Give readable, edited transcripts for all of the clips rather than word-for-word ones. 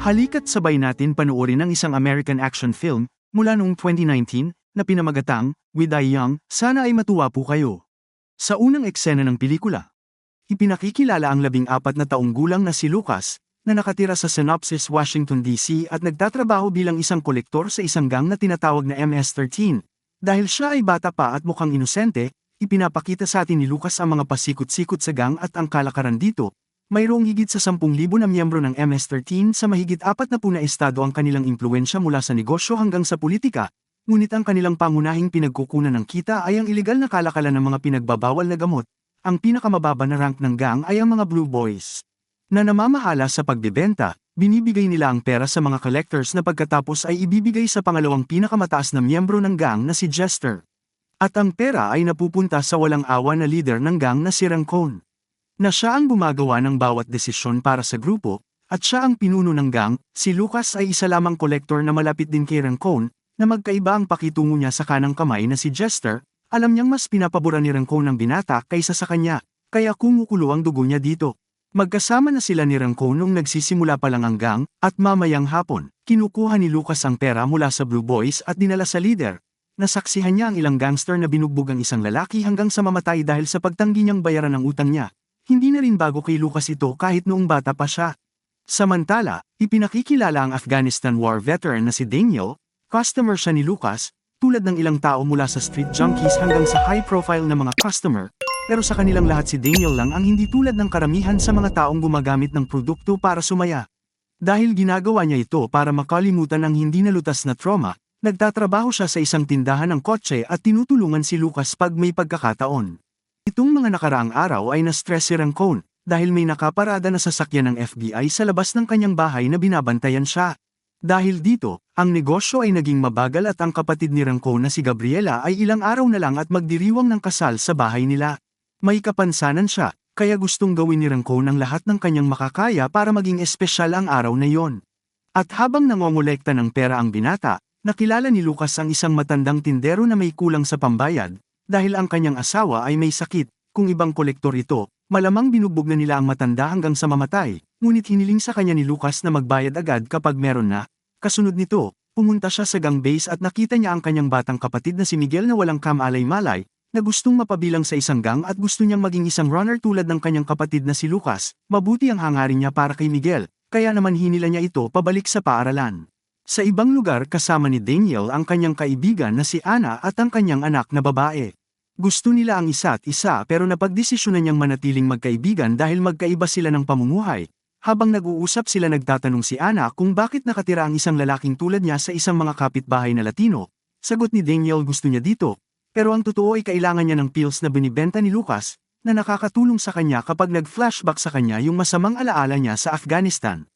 Halika't sabay natin panoorin ang isang American action film mula noong 2019 na pinamagatang We Die Young, sana ay matuwa po kayo. Sa unang eksena ng pelikula, ipinakikilala ang 14 na taong gulang na si Lucas na nakatira sa Synopsis, Washington DC at nagtatrabaho bilang isang kolektor sa isang gang na tinatawag na MS-13. Dahil siya ay bata pa at mukhang inosente, ipinapakita sa atin ni Lucas ang mga pasikot-sikot sa gang at ang kalakaran dito. Mayroong higit sa 10,000 na miyembro ng MS-13 sa mahigit 40 na estado ang kanilang impluwensya mula sa negosyo hanggang sa politika, ngunit ang kanilang pangunahing pinagkukunan ng kita ay ang ilegal na kalakalan ng mga pinagbabawal na gamot. Ang pinakamababa na rank ng gang ay ang mga Blue Boys, na namamahala sa pagbebenta. Binibigay nila ang pera sa mga collectors na pagkatapos ay ibibigay sa pangalawang pinakamataas na miyembro ng gang na si Jester. At ang pera ay napupunta sa walang awa na leader ng gang na si Rancone, na siya ang gumagawa ng bawat desisyon para sa grupo, at siya ang pinuno ng gang. Si Lucas ay isa lamang kolektor na malapit din kay Rancone, na magkaiba ang pakitungo niya sa kanang kamay na si Jester. Alam niyang mas pinapabura ni Rancone ang binata kaysa sa kanya, kaya kumukulo ang dugo niya dito. Magkasama na sila ni Rancone nung nagsisimula pa lang ang gang, at mamayang hapon, kinukuha ni Lucas ang pera mula sa Blue Boys at dinala sa leader. Nasaksihan niya ang ilang gangster na binugbog ang isang lalaki hanggang sa mamatay dahil sa pagtanggi niyang bayaran ang utang niya. Hindi na rin bago kay Lucas ito kahit noong bata pa siya. Samantala, ipinakikilala ang Afghanistan War veteran na si Daniel. Customer siya ni Lucas, tulad ng ilang tao mula sa street junkies hanggang sa high-profile na mga customer, pero sa kanilang lahat si Daniel lang ang hindi tulad ng karamihan sa mga taong gumagamit ng produkto para sumaya. Dahil ginagawa niya ito para makalimutan ang hindi nalutas na trauma, nagtatrabaho siya sa isang tindahan ng kotse at tinutulungan si Lucas pag may pagkakataon. Itong mga nakaraang araw ay na-stress si Rancone dahil may nakaparada na sasakyan ng FBI sa labas ng kanyang bahay na binabantayan siya. Dahil dito, ang negosyo ay naging mabagal at ang kapatid ni Rancone na si Gabriela ay ilang araw na lang at magdiriwang ng kasal sa bahay nila. May kapansanan siya, kaya gustong gawin ni Rancone ang lahat ng kanyang makakaya para maging espesyal ang araw na yon. At habang nangongolekta ng pera ang binata, nakilala ni Lucas ang isang matandang tindero na may kulang sa pambayad. Dahil ang kanyang asawa ay may sakit, kung ibang kolektor ito, malamang binugbog na nila ang matanda hanggang sa mamatay, ngunit hiniling sa kanya ni Lucas na magbayad agad kapag meron na. Kasunod nito, pumunta siya sa gang base at nakita niya ang kanyang batang kapatid na si Miguel na walang kamalay-malay, na gustong mapabilang sa isang gang at gusto niyang maging isang runner tulad ng kanyang kapatid na si Lucas. Mabuti ang hangarin niya para kay Miguel, kaya naman hinila niya ito pabalik sa paaralan. Sa ibang lugar kasama ni Daniel ang kanyang kaibigan na si Anna at ang kanyang anak na babae. Gusto nila ang isa't isa pero napagdesisyonan niyang manatiling magkaibigan dahil magkaiba sila ng pamumuhay. Habang nag-uusap sila nagtatanong si Anna kung bakit nakatira ang isang lalaking tulad niya sa isang mga kapitbahay na Latino. Sagot ni Daniel gusto niya dito, pero ang totoo ay kailangan niya ng pills na binibenta ni Lucas, na nakakatulong sa kanya kapag nag-flashback sa kanya yung masamang alaala niya sa Afghanistan.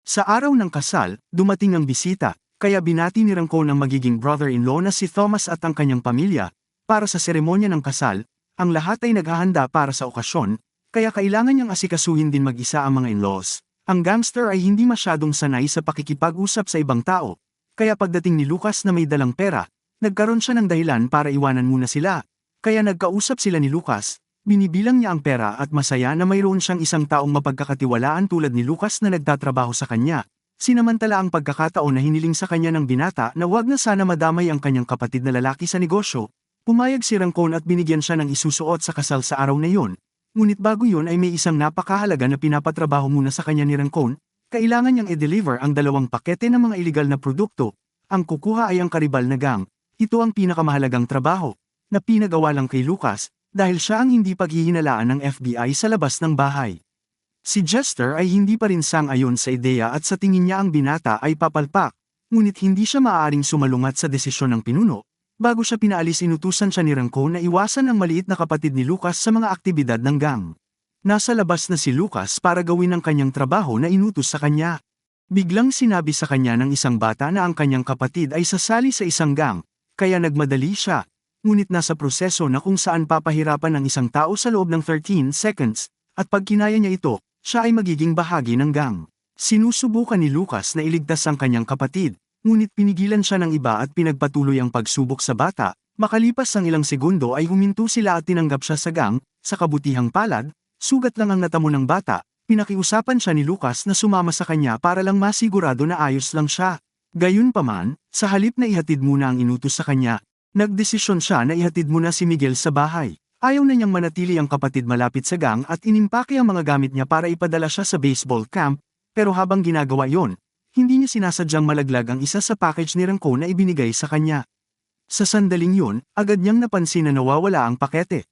Sa araw ng kasal, dumating ang bisita, kaya binati ni Rancone ang magiging brother-in-law na si Thomas at ang kanyang pamilya. Para sa seremonya ng kasal, ang lahat ay naghahanda para sa okasyon, kaya kailangan niyang asikasuhin din mag-isa ang mga in-laws. Ang gangster ay hindi masyadong sanay sa pakikipag-usap sa ibang tao, kaya pagdating ni Lucas na may dalang pera, nagkaroon siya ng dahilan para iwanan muna sila. Kaya nagkausap sila ni Lucas, binibilang niya ang pera at masaya na mayroon siyang isang taong mapagkakatiwalaan tulad ni Lucas na nagtatrabaho sa kanya. Sinamantala ang pagkakataon na hiniling sa kanya ng binata na wag na sana madamay ang kanyang kapatid na lalaki sa negosyo. Pumayag si Rancone at binigyan siya ng isusuot sa kasal sa araw na yon. Ngunit bago yun ay may isang napakahalaga na pinapatrabaho muna sa kanya ni Rancone. Kailangan niyang i-deliver ang 2 pakete ng mga iligal na produkto. Ang kukuha ay ang karibal na gang. Ito ang pinakamahalagang trabaho, na pinagawa lang kay Lucas, dahil siya ang hindi paghihinalaan ng FBI sa labas ng bahay. Si Jester ay hindi pa rin sang-ayon sa ideya at sa tingin niya ang binata ay papalpak, ngunit hindi siya maaaring sumalungat sa desisyon ng pinuno. Bago siya pinaalis inutusan siya ni Rancone na iwasan ang maliit na kapatid ni Lucas sa mga aktibidad ng gang. Nasa labas na si Lucas para gawin ang kanyang trabaho na inutos sa kanya. Biglang sinabi sa kanya ng isang bata na ang kanyang kapatid ay sasali sa isang gang, kaya nagmadali siya. Ngunit nasa proseso na kung saan papahirapan ng isang tao sa loob ng 13 seconds, at pag kinaya niya ito, siya ay magiging bahagi ng gang. Sinusubukan ni Lucas na iligtas ang kanyang kapatid. Ngunit pinigilan siya ng iba at pinagpatuloy ang pagsubok sa bata. Makalipas ang ilang segundo ay huminto sila at tinanggap siya sa gang. Sa kabutihang palad, sugat lang ang natamo ng bata, Pinakiusapan siya ni Lucas na sumama sa kanya para lang masigurado na ayos lang siya. Gayunpaman, sa halip na ihatid muna ang inutos sa kanya, nagdesisyon siya na ihatid muna si Miguel sa bahay. Ayaw na niyang manatili ang kapatid malapit sa gang at inimpake ang mga gamit niya para ipadala siya sa baseball camp, pero habang ginagawa yon, hindi niya sinasadyang malaglag ang isa sa package ni Rancon na ibinigay sa kanya. Sa sandaling yun, agad niyang napansin na nawawala ang pakete.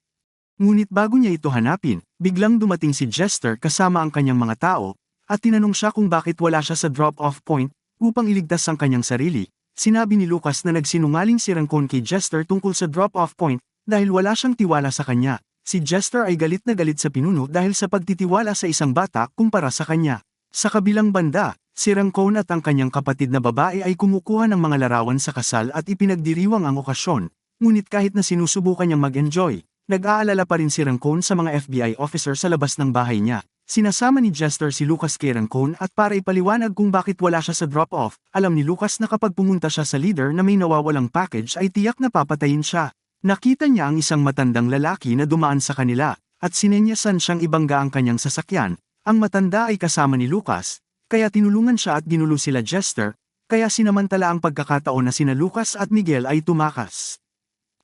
Ngunit bago niya ito hanapin, biglang dumating si Jester kasama ang kanyang mga tao, at tinanong siya kung bakit wala siya sa drop-off point upang iligtas ang kanyang sarili. Sinabi ni Lucas na nagsinungaling si Rancon kay Jester tungkol sa drop-off point dahil wala siyang tiwala sa kanya. Si Jester ay galit na galit sa pinuno dahil sa pagtitiwala sa isang bata kumpara sa kanya. Sa kabilang banda, si Rancon at ang kanyang kapatid na babae ay kumukuha ng mga larawan sa kasal at ipinagdiriwang ang okasyon. Ngunit kahit na sinusubukan niyang mag-enjoy, nag-aalala pa rin si Rancon sa mga FBI officer sa labas ng bahay niya. Sinasama ni Jester si Lucas kay Rancon at para ipaliwanag kung bakit wala siya sa drop-off, alam ni Lucas na kapag pumunta siya sa leader na may nawawalang package ay tiyak na papatayin siya. Nakita niya ang isang matandang lalaki na dumaan sa kanila, at sinenyasan siyang ibangga ang kanyang sasakyan. Ang matanda ay kasama ni Lucas, kaya tinulungan siya at ginulo sila Jester, kaya sinamantala ang pagkakataon na sina Lucas at Miguel ay tumakas.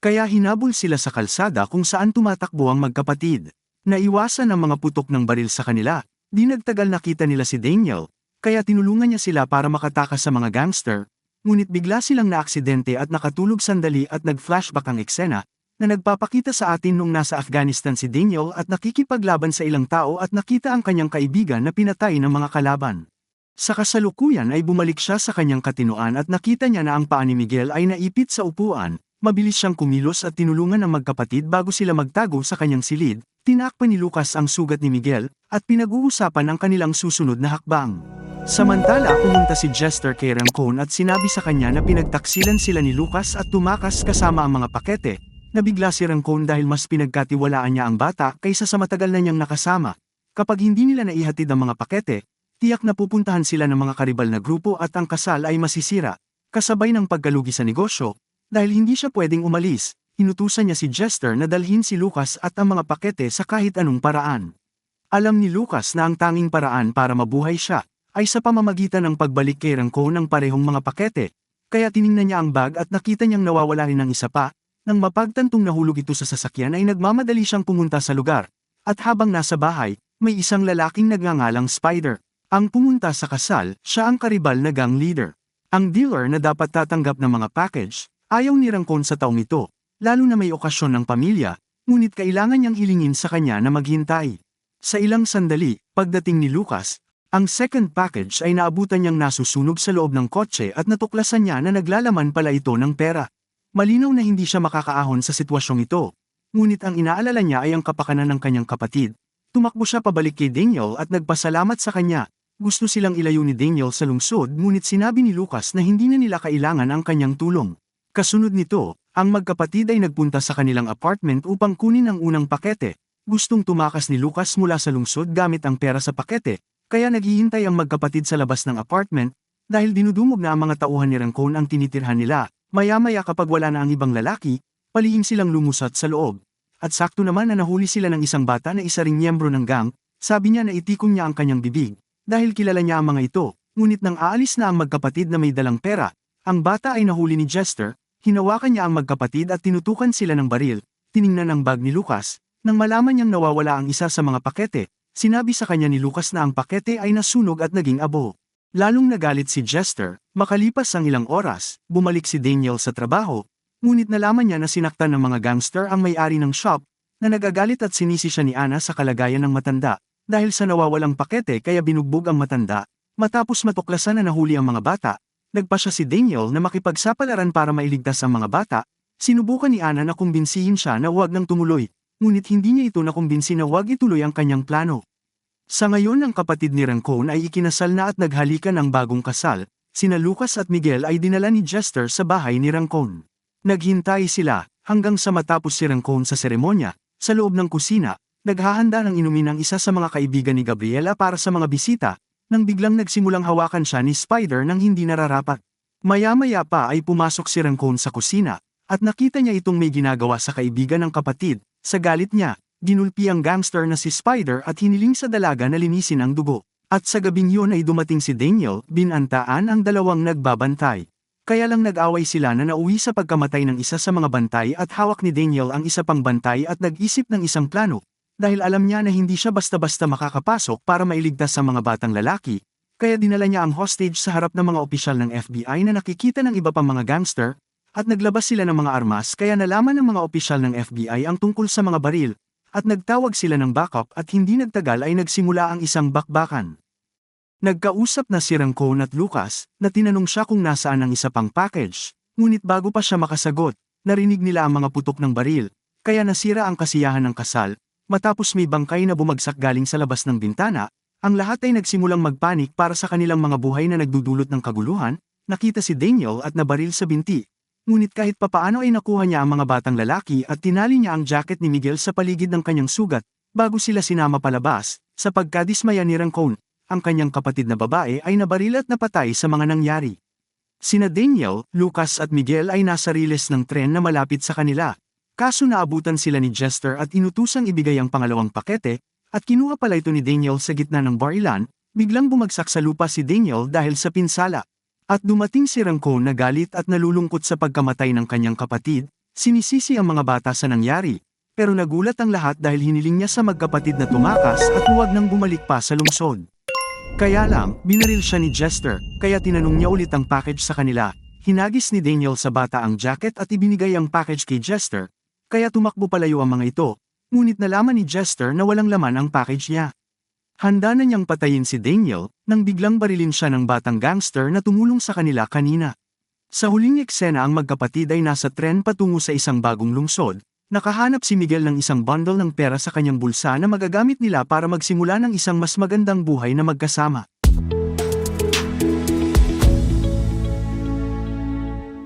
Kaya hinabol sila sa kalsada kung saan tumatakbo ang magkapatid. Naiwasan ang mga putok ng baril sa kanila, di nagtagal nakita nila si Daniel, kaya tinulungan niya sila para makatakas sa mga gangster, ngunit bigla silang naaksidente at nakatulog sandali at nag-flashback ang eksena, na nagpapakita sa atin nung nasa Afghanistan si Daniel at nakikipaglaban sa ilang tao at nakita ang kanyang kaibigan na pinatay ng mga kalaban. Sa kasalukuyan ay bumalik siya sa kanyang katinuan at nakita niya na ang paa ni Miguel ay naipit sa upuan. Mabilis siyang kumilos at tinulungan ng magkapatid bago sila magtago sa kanyang silid. Tinakpan ni Lucas ang sugat ni Miguel, at pinag-uusapan ang kanilang susunod na hakbang. Samantala pumunta si Jester kay Rancon at sinabi sa kanya na pinagtaksilan sila ni Lucas at tumakas kasama ang mga pakete. Nabigla si Rancon dahil mas pinagkatiwalaan niya ang bata kaysa sa matagal na niyang nakasama. Kapag hindi nila naihatid ang mga pakete, tiyak na pupuntahan sila ng mga karibal na grupo at ang kasal ay masisira. Kasabay ng pagkalugi sa negosyo, dahil hindi siya pwedeng umalis, inutusan niya si Jester na dalhin si Lucas at ang mga pakete sa kahit anong paraan. Alam ni Lucas na ang tanging paraan para mabuhay siya ay sa pamamagitan ng pagbalik kay Rancon ng parehong mga pakete, kaya tiningnan niya ang bag at nakita niyang nawawala rin ng isa pa. Nang mapagtantong nahulog ito sa sasakyan ay nagmamadali siyang pumunta sa lugar, at habang nasa bahay, may isang lalaking nagngangalang Spider. Ang pumunta sa kasal, siya ang karibal na gang leader. Ang dealer na dapat tatanggap ng mga package, ayaw ni Rancon sa taong ito, lalo na may okasyon ng pamilya, ngunit kailangan niyang hilingin sa kanya na maghintay. Sa ilang sandali, pagdating ni Lucas, ang second package ay naabutan niyang nasusunog sa loob ng kotse at natuklasan niya na naglalaman pala ito ng pera. Malinaw na hindi siya makakaahon sa sitwasyong ito, ngunit ang inaalala niya ay ang kapakanan ng kanyang kapatid. Tumakbo siya pabalik kay Daniel at nagpasalamat sa kanya. Gusto silang ilayo ni Daniel sa lungsod ngunit sinabi ni Lucas na hindi na nila kailangan ang kanyang tulong. Kasunod nito, ang magkapatid ay nagpunta sa kanilang apartment upang kunin ang unang pakete. Gustong tumakas ni Lucas mula sa lungsod gamit ang pera sa pakete, kaya naghihintay ang magkapatid sa labas ng apartment, dahil dinudumog na ang mga tauhan ni Rancon ang tinitirhan nila. Maya-maya kapag wala na ang ibang lalaki, palihim silang lumusat sa loob. At sakto naman na nahuli sila ng isang bata na isa ring miyembro ng gang, sabi niya na itikon niya ang kanyang bibig, dahil kilala niya ang mga ito, ngunit nang aalis na ang magkapatid na may dalang pera, ang bata ay nahuli ni Jester. Hinawakan niya ang magkapatid at tinutukan sila ng baril. Tiningnan ang bag ni Lucas. Nang malaman niyang nawawala ang isa sa mga pakete, sinabi sa kanya ni Lucas na ang pakete ay nasunog at naging abo. Lalong nagalit si Jester. Makalipas ang ilang oras, bumalik si Daniel sa trabaho, ngunit nalaman niya na sinaktan ng mga gangster ang may-ari ng shop, na nagagalit at sinisi siya ni Ana sa kalagayan ng matanda, dahil sa nawawalang pakete kaya binugbog ang matanda. Matapos matuklasan na nahuli ang mga bata, nagpa siya si Daniel na makipagsapalaran para mailigtas ang mga bata. Sinubukan ni Ana na kumbinsihin siya na huwag nang tumuloy, ngunit hindi niya ito nakumbinsi na huwag ituloy ang kanyang plano. Sa ngayon ang kapatid ni Rancon ay ikinasal na at naghalikan ang bagong kasal. Sina Lucas at Miguel ay dinala ni Jester sa bahay ni Rancon. Naghintay sila, hanggang sa matapos si Rancon sa seremonya. Sa loob ng kusina, naghahanda ng inumin ang isa sa mga kaibigan ni Gabriela para sa mga bisita, nang biglang nagsimulang hawakan siya ni Spider nang hindi nararapat. Maya-maya pa ay pumasok si Rancon sa kusina, at nakita niya itong may ginagawa sa kaibigan ng kapatid. Sa galit niya, ginulpi ang gangster na si Spider at hiniling sa dalaga na linisin ang dugo. At sa gabing yun ay dumating si Daniel, binantaan ang dalawang nagbabantay. Kaya lang nag-away sila na nauwi sa pagkamatay ng isa sa mga bantay at hawak ni Daniel ang isa pang bantay at nag-isip ng isang plano. Dahil alam niya na hindi siya basta-basta makakapasok para mailigtas sa mga batang lalaki, kaya dinala niya ang hostage sa harap ng mga opisyal ng FBI na nakikita ng iba pang mga gangster, at naglabas sila ng mga armas kaya nalaman ng mga opisyal ng FBI ang tungkol sa mga baril, at nagtawag sila ng backup at hindi nagtagal ay nagsimula ang isang bakbakan. Nagkausap na si Rancone at Lucas, na tinanong siya kung nasaan ang isa pang package, ngunit bago pa siya makasagot, narinig nila ang mga putok ng baril, kaya nasira ang kasiyahan ng kasal. Matapos may bangkay na bumagsak galing sa labas ng bintana, ang lahat ay nagsimulang magpanik para sa kanilang mga buhay na nagdudulot ng kaguluhan. Nakita si Daniel at nabaril sa binti. Ngunit kahit papaano ay nakuha niya ang mga batang lalaki at tinali niya ang jacket ni Miguel sa paligid ng kanyang sugat, bago sila sinama palabas. Sa pagkadismaya ni Rancone, ang kanyang kapatid na babae ay nabaril at napatay sa mga nangyari. Sina Daniel, Lucas at Miguel ay nasa riles ng tren na malapit sa kanila. Kaso naabutan sila ni Jester at inutusang ibigay ang pangalawang pakete, at kinuha pala ito ni Daniel sa gitna ng barilan. Biglang bumagsak sa lupa si Daniel dahil sa pinsala. At dumating si Rancone na galit at nalulungkot sa pagkamatay ng kanyang kapatid, sinisisi ang mga bata sa nangyari. Pero nagulat ang lahat dahil hiniling niya sa magkapatid na tumakas at huwag nang bumalik pa sa lungsod. Kaya lang, binaril siya ni Jester, kaya tinanong niya ulit ang package sa kanila. Hinagis ni Daniel sa bata ang jacket at ibinigay ang package kay Jester. Kaya tumakbo palayo ang mga ito, ngunit nalaman ni Jester na walang laman ang package niya. Handa na niyang patayin si Daniel, nang biglang barilin siya ng batang gangster na tumulong sa kanila kanina. Sa huling eksena ang magkapatid ay nasa tren patungo sa isang bagong lungsod. Nakahanap si Miguel ng isang bundle ng pera sa kanyang bulsa na magagamit nila para magsimula ng isang mas magandang buhay na magkasama.